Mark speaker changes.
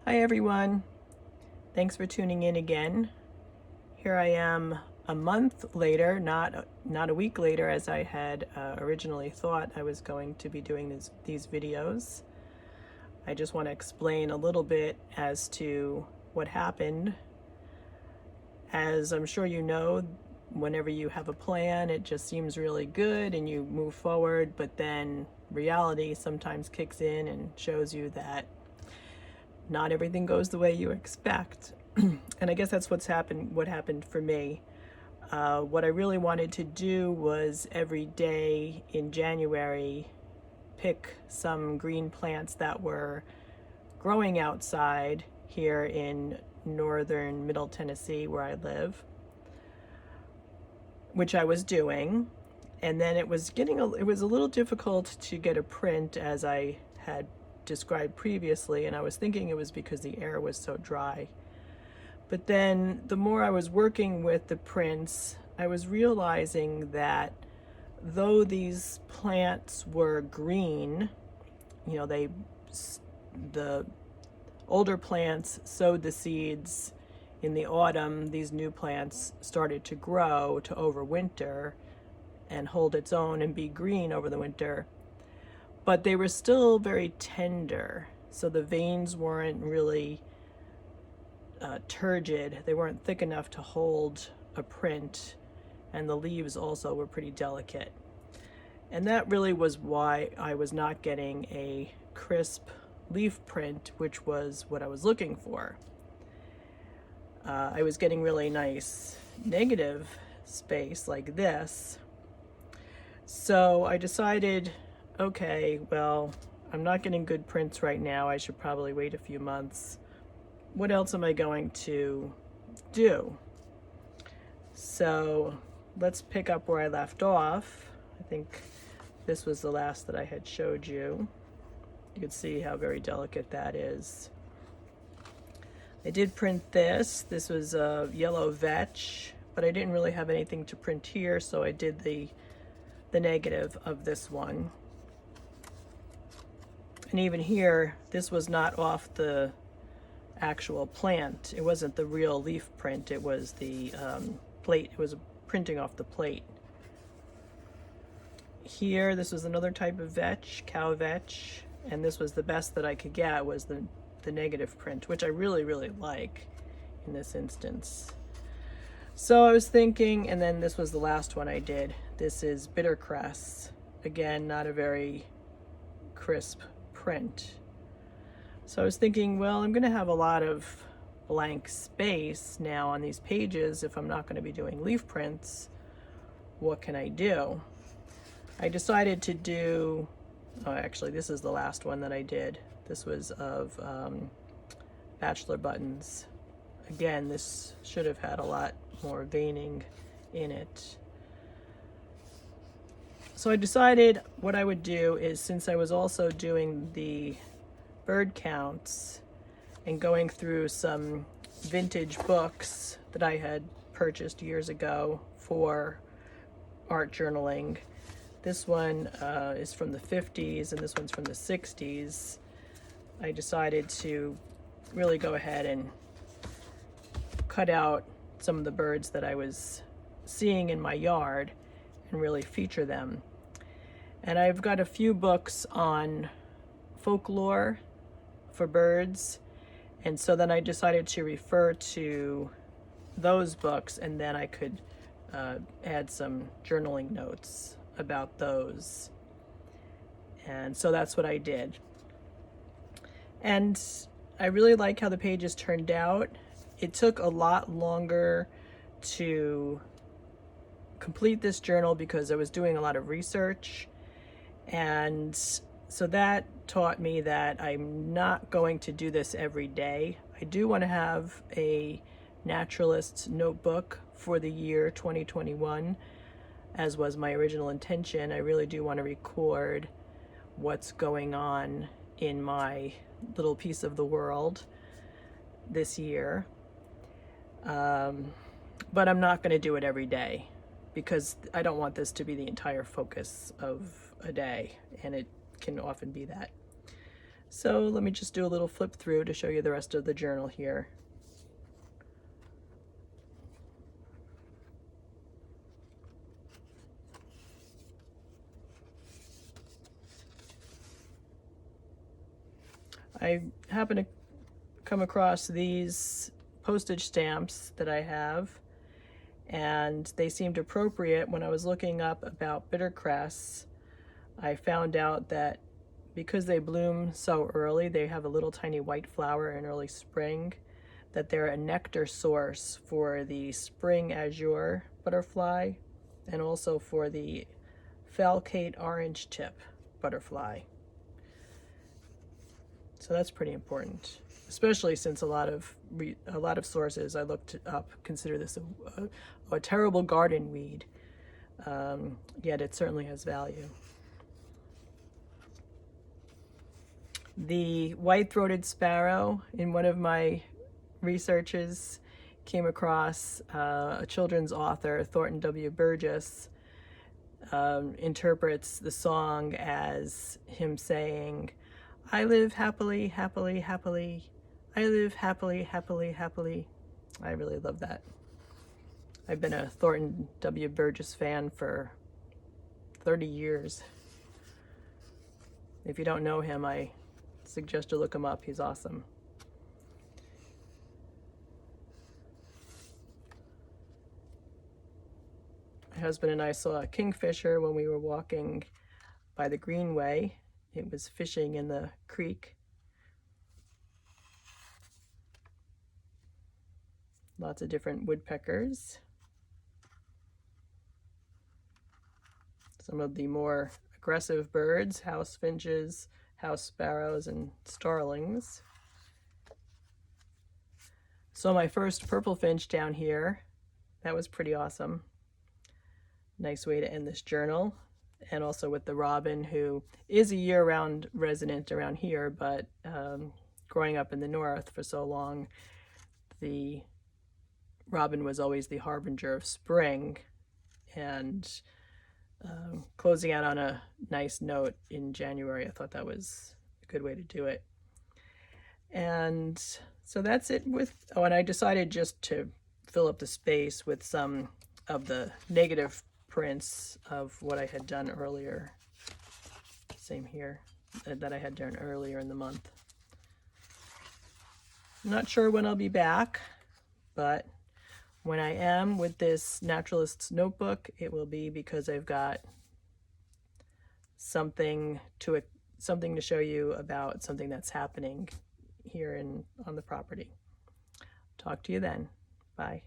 Speaker 1: Hi everyone, thanks for tuning in again. Here I am a month later, not a week later as I had originally thought I was going to be doing these videos. I just want to explain a little bit as to what happened. As I'm sure you know, whenever you have a plan, it just seems really good and you move forward, but then reality sometimes kicks in and shows you that not everything goes the way you expect. And I guess that's what happened for me. What I really wanted to do was every day in January pick some green plants that were growing outside here in northern Middle Tennessee where I live, which I was doing. And then it was a little difficult to get a print, as I had described previously, and I was thinking it was because the air was so dry. But then the more I was working with the prints, I was realizing that though these plants were green, you know, the older plants sowed the seeds in the autumn. These new plants started to grow to overwinter and hold its own and be green over the winter. But they were still very tender, so the veins weren't really turgid. They weren't thick enough to hold a print, and the leaves also were pretty delicate. And that really was why I was not getting a crisp leaf print, which was what I was looking for. I was getting really nice negative space like this. So I decided, okay, well, I'm not getting good prints right now. I should probably wait a few months. What else am I going to do? So let's pick up where I left off. I think this was the last that I had showed you. You can see how very delicate that is. I did print this. This was a yellow vetch, but I didn't really have anything to print here, so I did the negative of this one. And even here, this was not off the actual plant. It wasn't the real leaf print. It was the plate. It was printing off the plate. Here, this was another type of vetch, cow vetch, and this was the best that I could get, was the negative print, which I really, really like in this instance. So I was thinking, and then this was the last one I did. This is bittercress. Again, not a very crisp print. So I was thinking, well, I'm going to have a lot of blank space now on these pages if I'm not going to be doing leaf prints. What can I do? I decided to do, actually this is the last one that I did. This was of bachelor buttons. Again, this should have had a lot more veining in it. So I decided what I would do is, since I was also doing the bird counts and going through some vintage books that I had purchased years ago for art journaling. This one is from the 50s and this one's from the 60s. I decided to really go ahead and cut out some of the birds that I was seeing in my yard and really feature them. And I've got a few books on folklore for birds, and so then I decided to refer to those books, and then I could add some journaling notes about those. And so that's what I did. And I really like how the pages turned out. It took a lot longer to complete this journal because I was doing a lot of research, and so that taught me that I'm not going to do this every day. I do want to have a Naturalist notebook for the year 2021, as was my original intention. I really do want to record what's going on in my little piece of the world this year. But I'm not going to do it every day because I don't want this to be the entire focus of a day, and it can often be that. So let me just do a little flip through to show you the rest of the journal here. I happen to come across these postage stamps that I have, and they seemed appropriate. When I was looking up about bittercress, I found out that because they bloom so early, they have a little tiny white flower in early spring, that they're a nectar source for the spring azure butterfly and also for the falcate orange tip butterfly. So that's pretty important, especially since a lot of sources I looked up consider this a terrible garden weed, yet it certainly has value. The white-throated sparrow, in one of my researches, came across a children's author, Thornton W. Burgess, interprets the song as him saying, "I live happily, happily, happily. I live happily, happily, happily." I really love that. I've been a Thornton W. Burgess fan for 30 years. If you don't know him, I suggest you look him up. He's awesome. My husband and I saw a kingfisher when we were walking by the Greenway. It was fishing in the creek. Lots of different woodpeckers. Some of the more aggressive birds, house finches, house sparrows, and starlings. Saw my first purple finch down here. That was pretty awesome. Nice way to end this journal. And also with the robin, who is a year-round resident around here, but growing up in the north for so long, the robin was always the harbinger of spring. And closing out on a nice note in January, I thought that was a good way to do it. And so that's it with, oh, and I decided just to fill up the space with some of the negative prints of what I had done earlier. Same here, that I had done earlier in the month. I'm not sure when I'll be back, but when I am with this Naturalist's notebook, it will be because I've got something to show you about something that's happening here on the property. Talk to you then. Bye.